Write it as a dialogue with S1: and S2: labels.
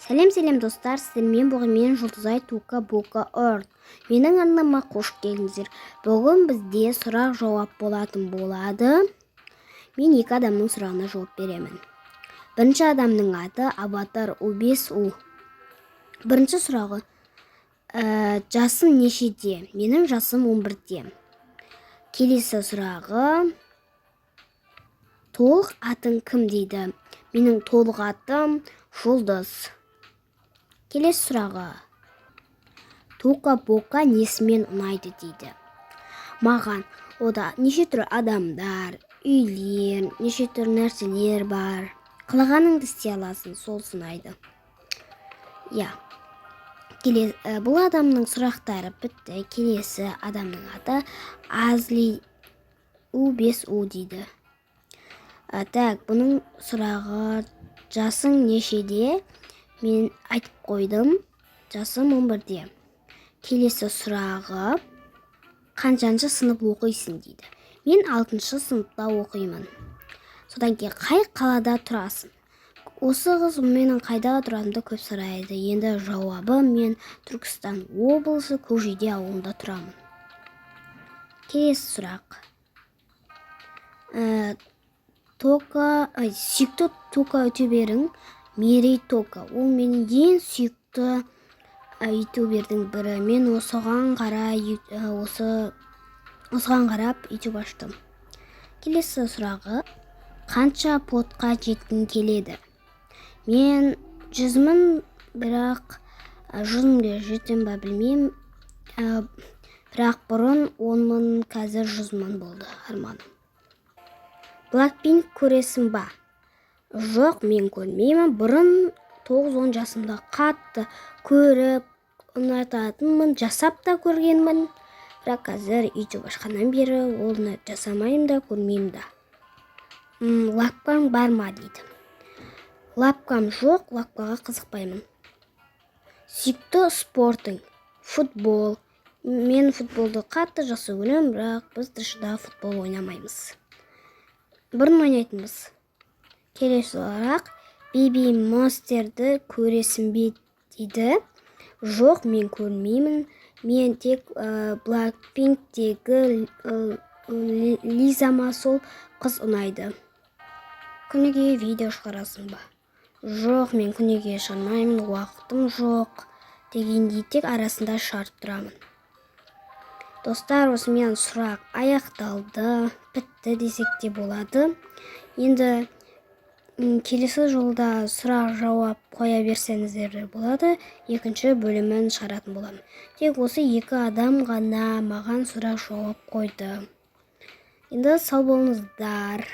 S1: Сәлем достар, сіздермен бүгін мен Жұлдызай Тука Бука Орд. Менің арнама қош келдіңіздер. Бүгін бізде сұрақ жауап болатын болады. Мен екі адамның сұрағына жауап беремін. Бірінші адамның аты Аватар U5U. Бірінші сұрағы: жасым нешеде? Менің жасым 11-де. Келесі сұрағы: толық атың кім дейді? Менің толық атым Жұлдыз. Келесі сұрағы: Тука Бока несімен ұнайды дейді? Маған ода неше түрлі адамдар, үйлер, неше түрлі нәрселер бар. Қалағаныңды істей аласың, сол ұнайды. Бұл адамның сұрақтары бітті. Келесі адамның аты Азли U5U дейді. Бұның сұрағы: жасың нешеде? Мен айтып қойдым, жасым 11-де. Келесі сұрағы: қаншаншы сынып оқисың дейді? Мен 6-шы сыныпта оқимын. Содан кейін қай қалада тұрасың? Осы қыз менің қайда тұратынымды көп сұрайды. Енді жауабы: мен Түркістан облысы Көкжиде ауылында тұрамын. Келесі сұрақ: сүйікті Тука ютуберің Мерей Тока. Ол менің ең сүйікті ютубердің бірі. Мен осыған қарап ютуб аштым. Келесі сұрағы: қанша подқа жеткің келеді? Мен 100.000, бірақ 100.000-ге жетем ба білмеймін. Бірақ бұрын 10.000, қазір 100.000 болды арманым. Blackpink көресің ба? Жоқ, мен көрмеймін. Бұрын 9-10 жасымда қатты көріп ұнататынмын, жасап та көргенмін. Бірақ қазір ютуб ашқаннан бері оны жасамайым да, көрмеймін да. Лапкаң бар ма дейді? Лапкам жоқ, лапкаға қызықпаймын. Сүйікті спортың? Футбол. Мен футболды қатты жақсы көремін, бірақ біз тышыда футбол ойнамаймыз. Бұрын ойнайтынбыз. Келесі сұрақ: Baby Monster'ді көресің бе дейді? Жоқ, мен көрмеймін. Мен тек Blackpink'тегі Лиза ма, сол қыз ұнайды. Күніге видео шығарасың ба? Жоқ, мен күніге шығармаймын, уақытым жоқ дегендей, тек арасында шығарып тұрамын. Достар, осымен сұрақ аяқталды, бітті десек те болады. Енді келесі жолда сұрақ жауап қоя берсеңіздер болады. Екінші бөлімін шығаратын боламын. Тек осы екі адам ғана маған сұрақ жауап қойды. Енді сау болыңыздар.